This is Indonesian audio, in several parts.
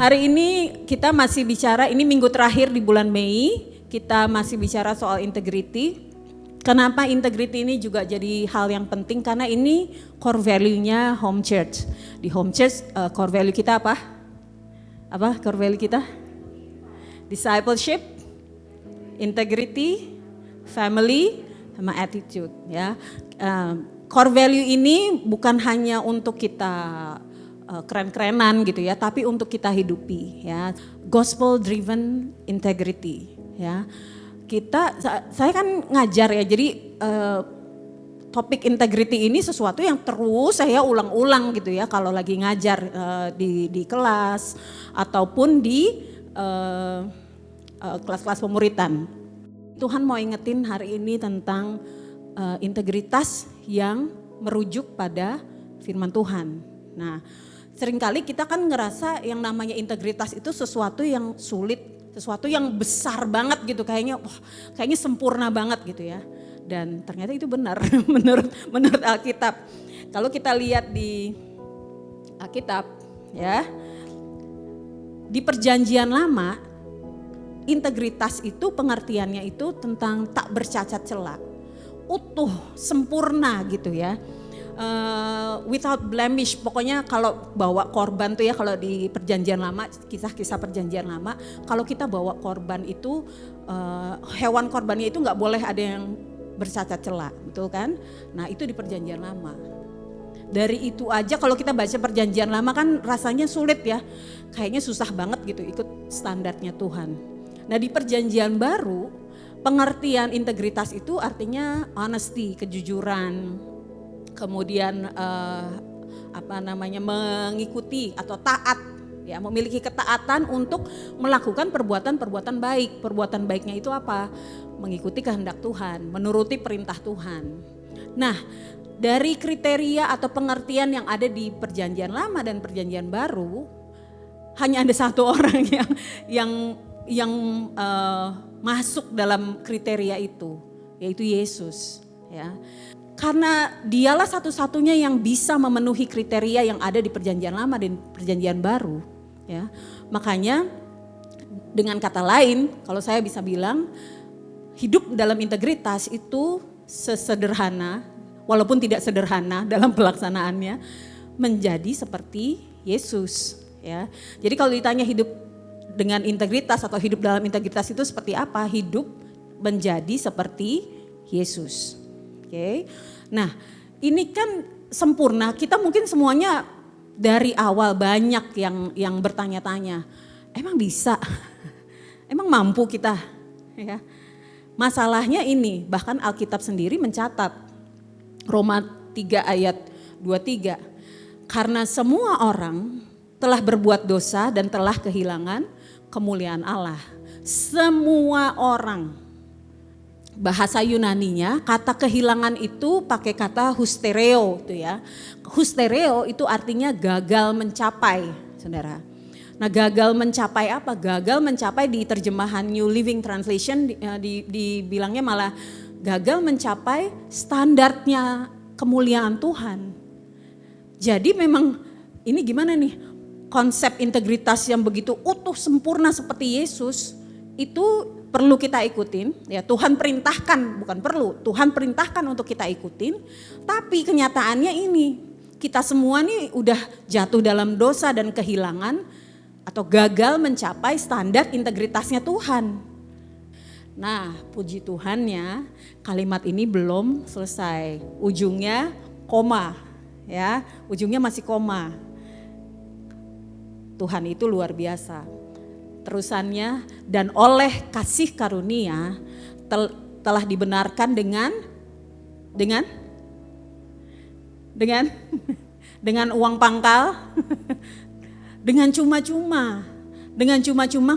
Hari ini kita masih bicara, ini minggu terakhir di bulan Mei, kita masih bicara soal integrity. Kenapa integrity ini juga jadi hal yang penting? Karena ini core value-nya Home Church. Di Home Church core value kita apa? Apa core value kita? Discipleship, integrity, family, sama attitude. Ya, core value ini bukan hanya untuk kita keren-kerenan gitu ya, tapi untuk kita hidupi ya. Gospel driven integrity ya. Saya kan ngajar ya, jadi topik integrity ini sesuatu yang terus saya ulang-ulang gitu ya kalau lagi ngajar di kelas ataupun di kelas-kelas pemuritan. Tuhan mau ingetin hari ini tentang integritas yang merujuk pada firman Tuhan. Nah, seringkali kita kan ngerasa yang namanya integritas itu sesuatu yang sulit, sesuatu yang besar banget gitu, kayaknya sempurna banget gitu ya. Dan ternyata itu benar menurut Alkitab. Kalau kita lihat di Alkitab ya, di Perjanjian Lama, integritas itu pengertiannya itu tentang tak bercacat celah, utuh, sempurna gitu ya. Without blemish, pokoknya kalau bawa korban tuh ya, kalau di Perjanjian Lama, kisah-kisah Perjanjian Lama, kalau kita bawa korban itu hewan korbannya itu nggak boleh ada yang bercacat celah, betul kan? Nah itu di Perjanjian Lama. Dari itu aja kalau kita baca Perjanjian Lama kan rasanya sulit ya, kayaknya susah banget gitu ikut standarnya Tuhan. Nah di Perjanjian Baru, pengertian integritas itu artinya honesty, kejujuran, kemudian mengikuti atau taat ya, memiliki ketaatan untuk melakukan perbuatan-perbuatan baik. Perbuatan baiknya itu apa? Mengikuti kehendak Tuhan, menuruti perintah Tuhan. Nah, dari kriteria atau pengertian yang ada di Perjanjian Lama dan Perjanjian Baru, hanya ada satu orang yang masuk dalam kriteria itu, yaitu Yesus ya. Karena dialah satu-satunya yang bisa memenuhi kriteria yang ada di Perjanjian Lama dan Perjanjian Baru ya. Makanya dengan kata lain, kalau saya bisa bilang, hidup dalam integritas itu sesederhana, walaupun tidak sederhana dalam pelaksanaannya, menjadi seperti Yesus ya. Jadi kalau ditanya hidup dengan integritas atau hidup dalam integritas itu seperti apa? Hidup menjadi seperti Yesus. Oke. Nah, ini kan sempurna. Kita mungkin semuanya dari awal banyak yang bertanya-tanya, emang bisa? Emang mampu kita? Ya. Masalahnya ini, bahkan Alkitab sendiri mencatat Roma 3 ayat 23. Karena semua orang telah berbuat dosa dan telah kehilangan kemuliaan Allah. Semua orang. Bahasa Yunaninya kata kehilangan itu pakai kata hustereo itu ya. Hustereo itu artinya gagal mencapai, saudara. Nah gagal mencapai apa? Gagal mencapai di terjemahan New Living Translation dibilangnya malah gagal mencapai standarnya kemuliaan Tuhan. Jadi memang ini gimana nih? Konsep integritas yang begitu utuh sempurna seperti Yesus itu perlu kita ikutin ya. Tuhan perintahkan, bukan perlu, Tuhan perintahkan untuk kita ikutin. Tapi kenyataannya ini, kita semua nih udah jatuh dalam dosa dan kehilangan atau gagal mencapai standar integritasnya Tuhan. Nah puji Tuhannya kalimat ini belum selesai, ujungnya koma ya, ujungnya masih koma. Tuhan itu luar biasa. Terusannya, dan oleh kasih karunia telah dibenarkan dengan uang pangkal, dengan cuma-cuma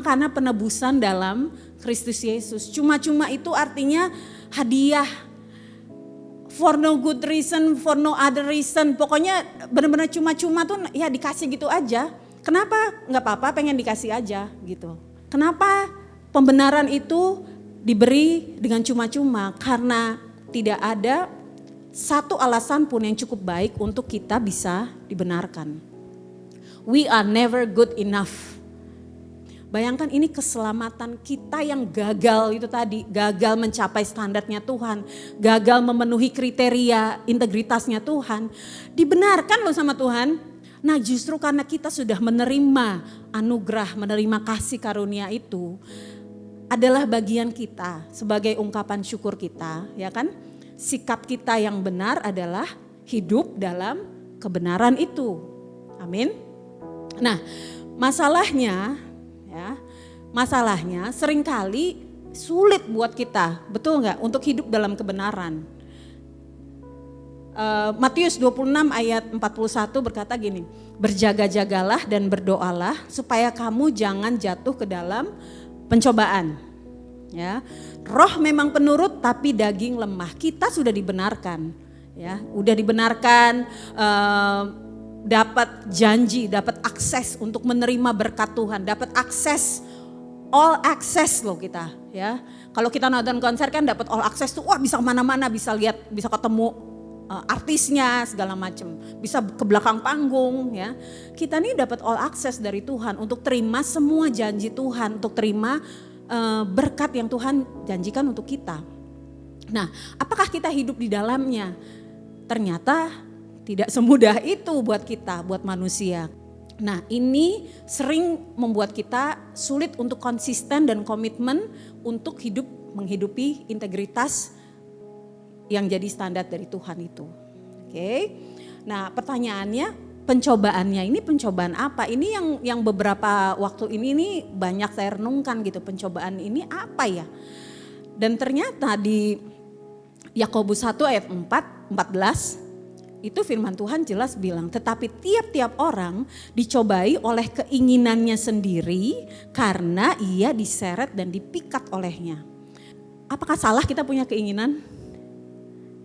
karena penebusan dalam Kristus Yesus. Cuma-cuma itu artinya hadiah, for no good reason, for no other reason, pokoknya benar-benar cuma-cuma tuh ya dikasih gitu aja. Kenapa? Nggak apa-apa, pengen dikasih aja gitu. Kenapa pembenaran itu diberi dengan cuma-cuma? Karena tidak ada satu alasan pun yang cukup baik untuk kita bisa dibenarkan. We are never good enough Bayangkan ini keselamatan kita yang gagal itu tadi, gagal mencapai standarnya Tuhan, gagal memenuhi kriteria integritasnya Tuhan, dibenarkan loh sama Tuhan. Nah justru karena kita sudah menerima anugerah, menerima kasih karunia itu, adalah bagian kita sebagai ungkapan syukur kita, ya kan? Sikap kita yang benar adalah hidup dalam kebenaran itu. Amin. Nah, masalahnya seringkali sulit buat kita, betul nggak, untuk hidup dalam kebenaran. Matius 26 ayat 41 berkata gini, berjaga-jagalah dan berdoalah supaya kamu jangan jatuh ke dalam pencobaan. Ya, roh memang penurut tapi daging lemah. Kita sudah dibenarkan, ya, udah dibenarkan. Dapat janji, dapat akses untuk menerima berkat Tuhan, dapat akses, all access loh kita, ya. Kalau kita nonton konser kan dapat all access tuh, wah bisa kemana-mana, bisa lihat, bisa ketemu artisnya segala macam, bisa ke belakang panggung, ya. Kita nih dapat all access dari Tuhan untuk terima semua janji Tuhan, untuk terima berkat yang Tuhan janjikan untuk kita. Nah, apakah kita hidup di dalamnya? Ternyata tidak semudah itu buat kita, buat manusia. Nah ini sering membuat kita sulit untuk konsisten dan komitmen untuk menghidupi integritas yang jadi standar dari Tuhan itu. Oke. Nah pertanyaannya, pencobaannya ini pencobaan apa? Ini yang beberapa waktu ini nih banyak saya renungkan gitu, pencobaan ini apa ya? Dan ternyata di Yakobus 1 ayat 14 itu firman Tuhan jelas bilang, tetapi tiap-tiap orang dicobai oleh keinginannya sendiri karena ia diseret dan dipikat olehnya. Apakah salah kita punya keinginan?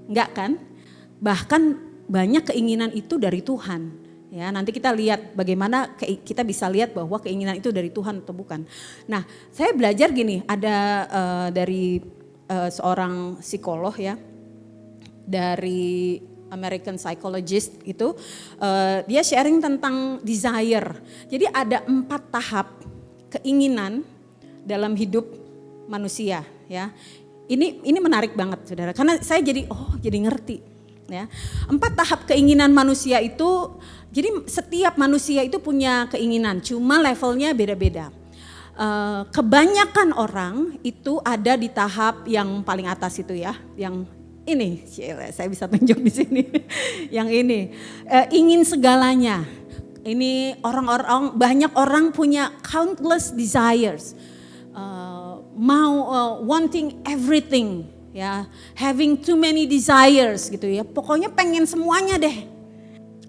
Enggak kan? Bahkan banyak keinginan itu dari Tuhan. Ya, nanti kita lihat bagaimana kita bisa lihat bahwa keinginan itu dari Tuhan atau bukan. Nah, saya belajar gini, ada dari seorang psikolog ya, dari American psychologist itu, dia sharing tentang desire. Jadi ada 4 tahap keinginan dalam hidup manusia, ya. Ini menarik banget saudara, karena saya jadi ngerti, ya. 4 tahap keinginan manusia itu, jadi setiap manusia itu punya keinginan, cuma levelnya beda-beda. Kebanyakan orang itu ada di tahap yang paling atas itu ya, yang ini, saya bisa tunjuk di sini. Yang ini, ingin segalanya. Ini banyak orang punya countless desires. Wanting everything, ya, having too many desires gitu ya. Pokoknya pengen semuanya deh.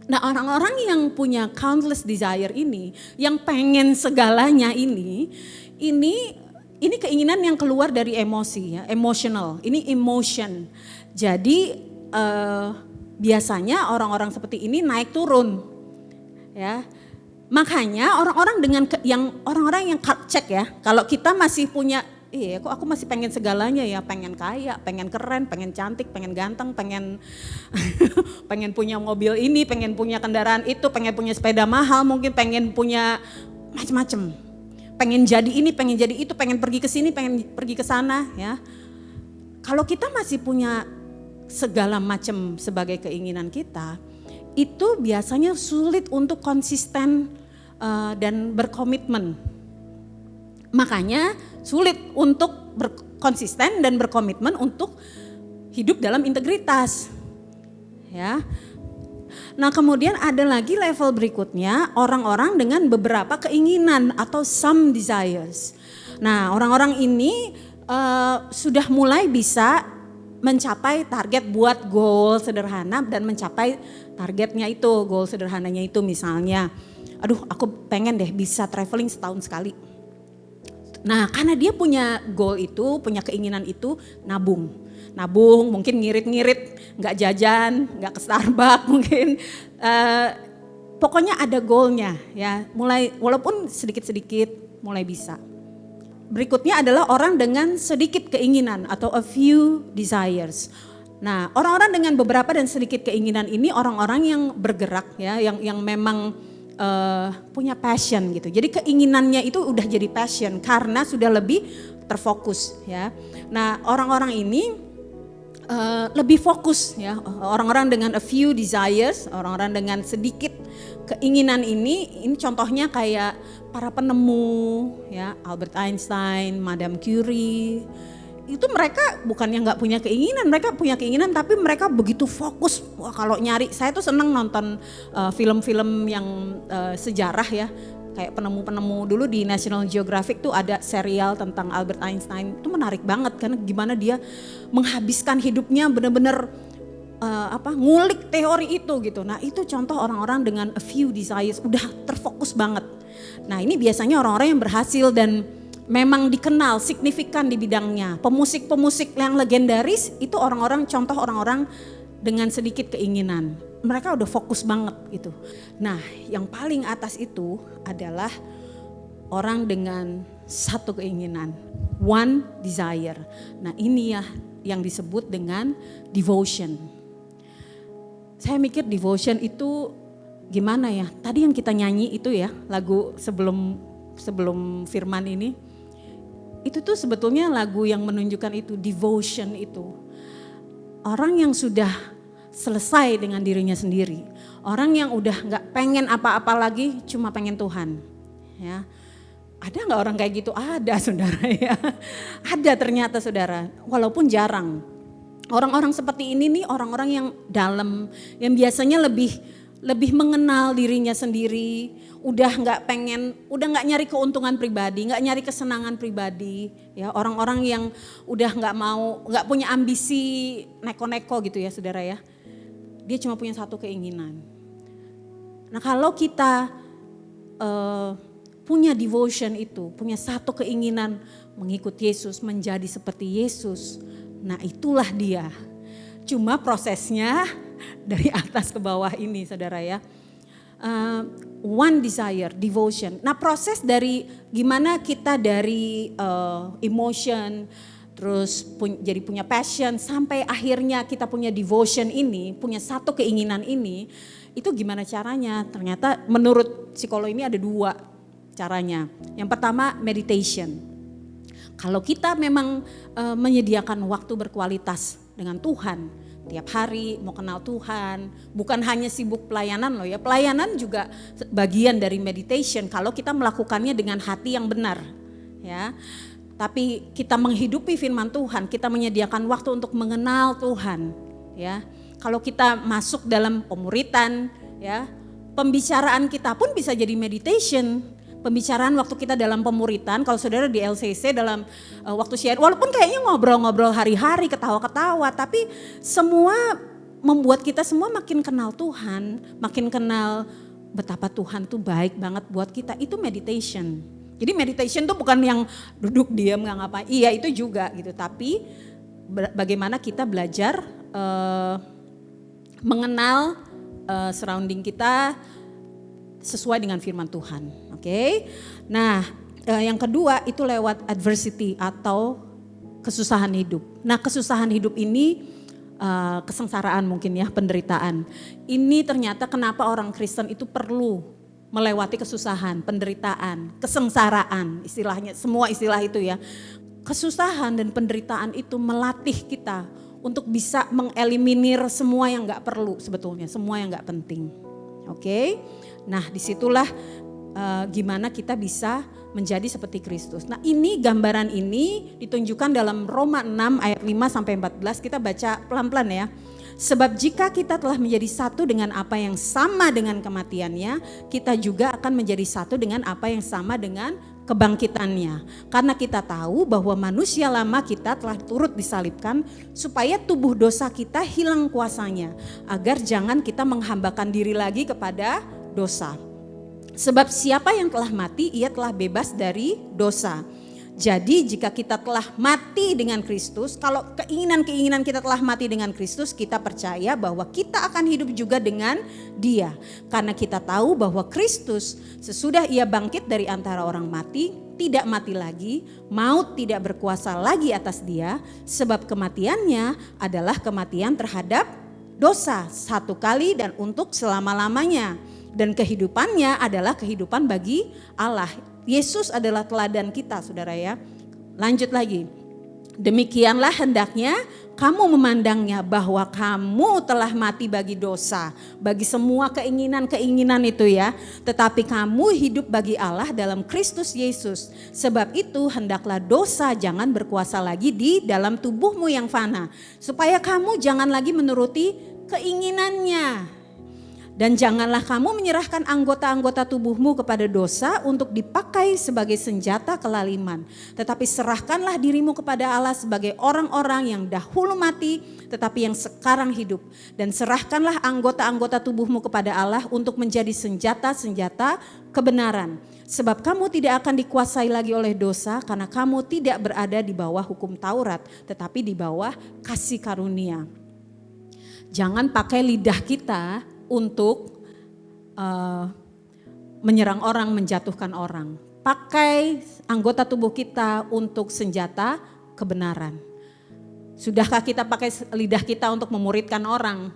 Nah, orang-orang yang punya countless desire ini, yang pengen segalanya ini keinginan yang keluar dari emosi ya, emotional. Ini emotion. Jadi biasanya orang-orang seperti ini naik turun, ya. Makanya orang-orang yang cek ya, kalau kita masih punya, kok aku masih pengen segalanya ya, pengen kaya, pengen keren, pengen cantik, pengen ganteng, pengen punya mobil ini, pengen punya kendaraan itu, pengen punya sepeda mahal, mungkin pengen punya macam-macam, pengen jadi ini, pengen jadi itu, pengen pergi ke sini, pengen pergi ke sana, ya. Kalau kita masih punya segala macam sebagai keinginan kita, itu biasanya sulit untuk konsisten dan berkomitmen. Makanya sulit untuk berkonsisten dan berkomitmen untuk hidup dalam integritas. Ya. Nah, kemudian ada lagi level berikutnya, orang-orang dengan beberapa keinginan atau some desires. Nah, orang-orang ini sudah mulai bisa mencapai target buat goal sederhana dan mencapai targetnya itu, goal sederhananya itu misalnya, aduh aku pengen deh bisa traveling setahun sekali. Nah karena dia punya goal itu, punya keinginan itu, nabung mungkin ngirit-ngirit, gak jajan, gak ke Starbucks mungkin, pokoknya ada goalnya ya, mulai walaupun sedikit-sedikit mulai bisa. Berikutnya adalah orang dengan sedikit keinginan atau a few desires. Nah, orang-orang dengan beberapa dan sedikit keinginan ini orang-orang yang bergerak ya, yang memang punya passion gitu. Jadi keinginannya itu udah jadi passion karena sudah lebih terfokus ya. Nah orang-orang ini lebih fokus ya. Orang-orang dengan a few desires, orang-orang dengan sedikit keinginan ini contohnya kayak para penemu ya, Albert Einstein, Madame Curie. Itu mereka bukannya nggak punya keinginan, mereka punya keinginan tapi mereka begitu fokus. Wah, kalau nyari, saya tuh seneng nonton film-film yang sejarah ya, kayak penemu-penemu dulu di National Geographic tuh ada serial tentang Albert Einstein. Itu menarik banget karena gimana dia menghabiskan hidupnya benar-benar ngulik teori itu gitu. Nah itu contoh orang-orang dengan a few desires, udah terfokus banget. Nah ini biasanya orang-orang yang berhasil dan memang dikenal signifikan di bidangnya. Pemusik-pemusik yang legendaris itu contoh orang-orang dengan sedikit keinginan. Mereka udah fokus banget gitu. Nah yang paling atas itu adalah orang dengan satu keinginan, one desire. Nah ini ya yang disebut dengan devotion. Saya mikir devotion itu gimana ya, tadi yang kita nyanyi itu ya lagu sebelum firman ini. Itu tuh sebetulnya lagu yang menunjukkan itu, devotion itu. Orang yang sudah selesai dengan dirinya sendiri. Orang yang udah gak pengen apa-apa lagi, cuma pengen Tuhan. Ya. Ada gak orang kayak gitu? Ada saudara ya. Ada ternyata saudara, walaupun jarang. Orang-orang seperti ini nih orang-orang yang dalam, yang biasanya lebih mengenal dirinya sendiri, udah nggak nyari keuntungan pribadi, nggak nyari kesenangan pribadi, ya orang-orang yang udah nggak punya ambisi neko-neko gitu ya saudara ya, dia cuma punya satu keinginan. Nah kalau kita punya devotion itu, punya satu keinginan mengikut Yesus, menjadi seperti Yesus, nah itulah dia. Cuma prosesnya dari atas ke bawah ini saudara ya. One desire, devotion. Nah proses dari gimana kita dari emotion, terus jadi punya passion, sampai akhirnya kita punya devotion ini, punya satu keinginan ini, itu gimana caranya? Ternyata menurut psikolog ini ada dua caranya. Yang pertama meditation. Kalau kita memang menyediakan waktu berkualitas dengan Tuhan, tiap hari mau kenal Tuhan, bukan hanya sibuk pelayanan loh ya, pelayanan juga bagian dari meditation kalau kita melakukannya dengan hati yang benar ya. Tapi kita menghidupi firman Tuhan, kita menyediakan waktu untuk mengenal Tuhan ya. Kalau kita masuk dalam pemuritan ya, pembicaraan kita pun bisa jadi meditation. Pembicaraan waktu kita dalam pemuritan, kalau saudara di LCC dalam waktu share, walaupun kayaknya ngobrol-ngobrol hari-hari, ketawa-ketawa, tapi semua membuat kita semua makin kenal Tuhan, makin kenal betapa Tuhan tuh baik banget buat kita, itu meditation. Jadi meditation tuh bukan yang duduk diam nggak ngapain, iya itu juga gitu, tapi bagaimana kita belajar mengenal surrounding kita sesuai dengan firman Tuhan, oke? Nah, yang kedua itu lewat adversity atau kesusahan hidup. Nah, kesusahan hidup ini kesengsaraan mungkin ya, penderitaan. Ini ternyata kenapa orang Kristen itu perlu melewati kesusahan, penderitaan, kesengsaraan, istilahnya, semua istilah itu ya. Kesusahan dan penderitaan itu melatih kita untuk bisa mengeliminir semua yang gak perlu sebetulnya, semua yang gak penting, oke? Nah disitulah gimana kita bisa menjadi seperti Kristus. Nah ini gambaran ini ditunjukkan dalam Roma 6 ayat 5-14, kita baca pelan-pelan ya. Sebab jika kita telah menjadi satu dengan apa yang sama dengan kematiannya, kita juga akan menjadi satu dengan apa yang sama dengan kebangkitannya. Karena kita tahu bahwa manusia lama kita telah turut disalibkan supaya tubuh dosa kita hilang kuasanya, agar jangan kita menghambakan diri lagi kepada dosa. Sebab siapa yang telah mati, ia telah bebas dari dosa. Jadi jika kita telah mati dengan Kristus, kalau keinginan-keinginan kita telah mati dengan Kristus, kita percaya bahwa kita akan hidup juga dengan Dia. Karena kita tahu bahwa Kristus sesudah Ia bangkit dari antara orang mati, tidak mati lagi, maut tidak berkuasa lagi atas Dia, sebab kematiannya adalah kematian terhadap dosa satu kali dan untuk selama-lamanya. Dan kehidupannya adalah kehidupan bagi Allah. Yesus adalah teladan kita, saudara ya. Lanjut lagi. Demikianlah hendaknya kamu memandangnya, bahwa kamu telah mati bagi dosa, bagi semua keinginan-keinginan itu ya. Tetapi kamu hidup bagi Allah dalam Kristus Yesus. Sebab itu hendaklah dosa jangan berkuasa lagi di dalam tubuhmu yang fana. Supaya kamu jangan lagi menuruti keinginannya. Dan janganlah kamu menyerahkan anggota-anggota tubuhmu kepada dosa untuk dipakai sebagai senjata kelaliman. Tetapi serahkanlah dirimu kepada Allah sebagai orang-orang yang dahulu mati tetapi yang sekarang hidup. Dan serahkanlah anggota-anggota tubuhmu kepada Allah untuk menjadi senjata-senjata kebenaran. Sebab kamu tidak akan dikuasai lagi oleh dosa karena kamu tidak berada di bawah hukum Taurat tetapi di bawah kasih karunia. Jangan pakai lidah kita untuk menyerang orang, menjatuhkan orang. Pakai anggota tubuh kita untuk senjata kebenaran. Sudahkah kita pakai lidah kita untuk memuridkan orang?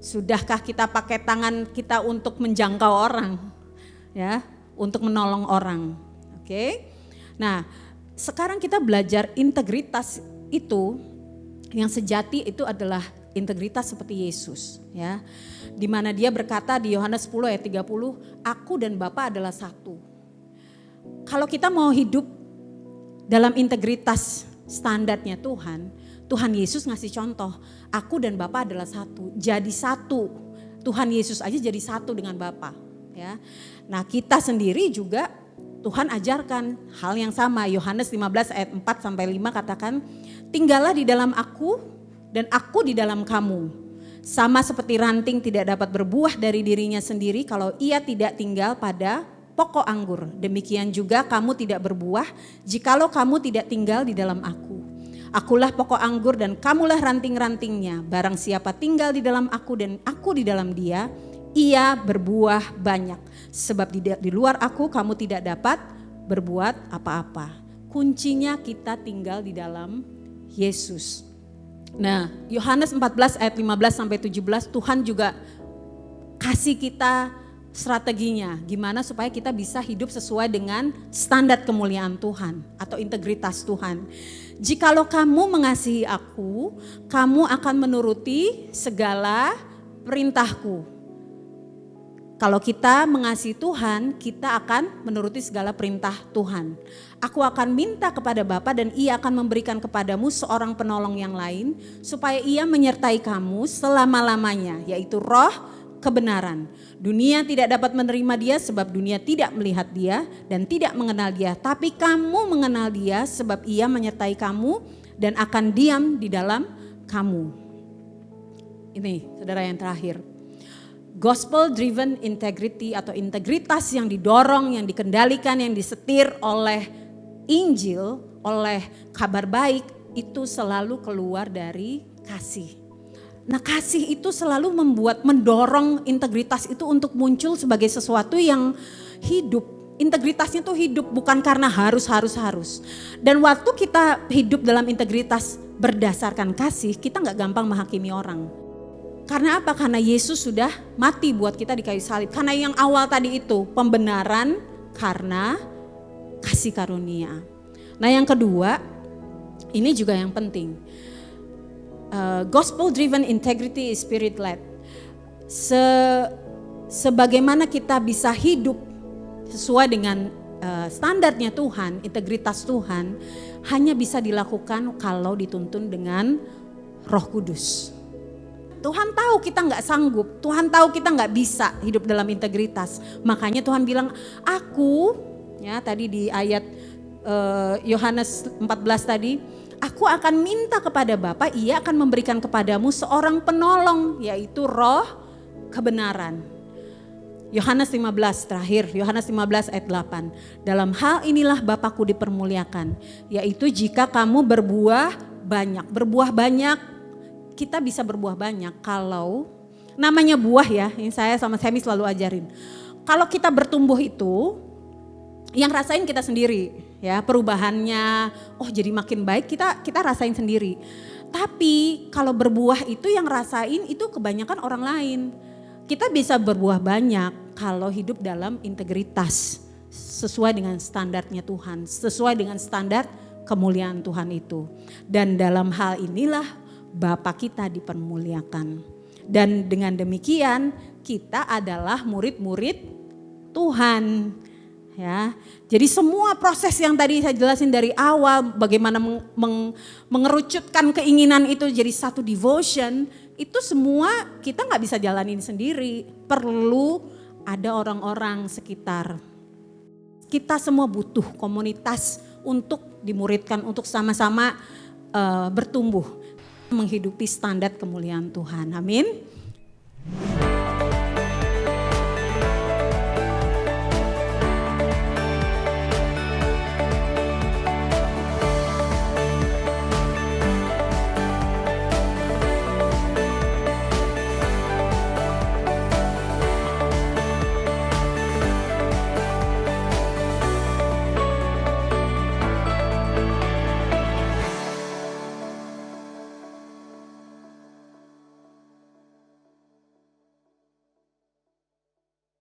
Sudahkah kita pakai tangan kita untuk menjangkau orang? Ya, untuk menolong orang. Oke. Nah, sekarang kita belajar integritas itu, yang sejati itu adalah integritas seperti Yesus, ya. Di mana dia berkata di Yohanes 10 ayat 30, aku dan Bapa adalah satu. Kalau kita mau hidup dalam integritas standarnya Tuhan, Tuhan Yesus ngasih contoh, aku dan Bapa adalah satu, jadi satu. Tuhan Yesus aja jadi satu dengan Bapa, ya. Nah, kita sendiri juga Tuhan ajarkan hal yang sama. Yohanes 15 ayat 4 sampai 5 katakan, tinggallah di dalam aku dan aku di dalam kamu. Sama seperti ranting tidak dapat berbuah dari dirinya sendiri kalau ia tidak tinggal pada pokok anggur. Demikian juga kamu tidak berbuah jikalau kamu tidak tinggal di dalam aku. Akulah pokok anggur dan kamulah ranting-rantingnya. Barang siapa tinggal di dalam aku dan aku di dalam dia, ia berbuah banyak. Sebab di luar aku kamu tidak dapat berbuat apa-apa. Kuncinya kita tinggal di dalam Yesus. Nah, Yohanes 14 ayat 15 sampai 17 Tuhan juga kasih kita strateginya gimana supaya kita bisa hidup sesuai dengan standar kemuliaan Tuhan atau integritas Tuhan. Jikalau kamu mengasihi aku, kamu akan menuruti segala perintahku. Kalau kita mengasihi Tuhan, kita akan menuruti segala perintah Tuhan. Aku akan minta kepada Bapa dan ia akan memberikan kepadamu seorang penolong yang lain supaya ia menyertai kamu selama-lamanya, yaitu Roh kebenaran. Dunia tidak dapat menerima dia sebab dunia tidak melihat dia dan tidak mengenal dia. Tapi kamu mengenal dia sebab ia menyertai kamu dan akan diam di dalam kamu. Ini saudara yang terakhir. Gospel driven integrity atau integritas yang didorong, yang dikendalikan, yang disetir oleh Injil, oleh kabar baik itu selalu keluar dari kasih. Nah, kasih itu selalu mendorong integritas itu untuk muncul sebagai sesuatu yang hidup. Integritasnya tuh hidup bukan karena harus. Dan waktu kita hidup dalam integritas berdasarkan kasih, kita gak gampang menghakimi orang. Karena apa? Karena Yesus sudah mati buat kita di kayu salib. Karena yang awal tadi itu pembenaran karena kasih karunia. Nah, yang kedua, ini juga yang penting. Gospel driven integrity is spirit led. Sebagaimana kita bisa hidup sesuai dengan standarnya Tuhan, integritas Tuhan, hanya bisa dilakukan kalau dituntun dengan Roh Kudus. Tuhan tahu kita gak sanggup, Tuhan tahu kita gak bisa hidup dalam integritas. Makanya Tuhan bilang, aku, ya tadi di ayat Yohanes 14 tadi, aku akan minta kepada Bapa, ia akan memberikan kepadamu seorang penolong, yaitu Roh kebenaran. Yohanes 15 terakhir, Yohanes 15 ayat 8. Dalam hal inilah Bapakku dipermuliakan, yaitu jika kamu berbuah banyak. Berbuah banyak, kita bisa berbuah banyak kalau namanya buah ya, yang saya sama Semi selalu ajarin. Kalau kita bertumbuh itu, yang rasain kita sendiri ya, perubahannya, oh jadi makin baik kita rasain sendiri. Tapi kalau berbuah itu yang rasain itu kebanyakan orang lain. Kita bisa berbuah banyak, kalau hidup dalam integritas sesuai dengan standarnya Tuhan, sesuai dengan standar kemuliaan Tuhan itu. Dan dalam hal inilah Bapa kita dipermuliakan. Dan dengan demikian kita adalah murid-murid Tuhan. Ya, jadi semua proses yang tadi saya jelasin dari awal, bagaimana mengerucutkan keinginan itu jadi satu devotion, itu semua kita nggak bisa jalanin sendiri. Perlu ada orang-orang sekitar. Kita semua butuh komunitas untuk dimuridkan, untuk sama-sama bertumbuh, menghidupi standar kemuliaan Tuhan. Amin.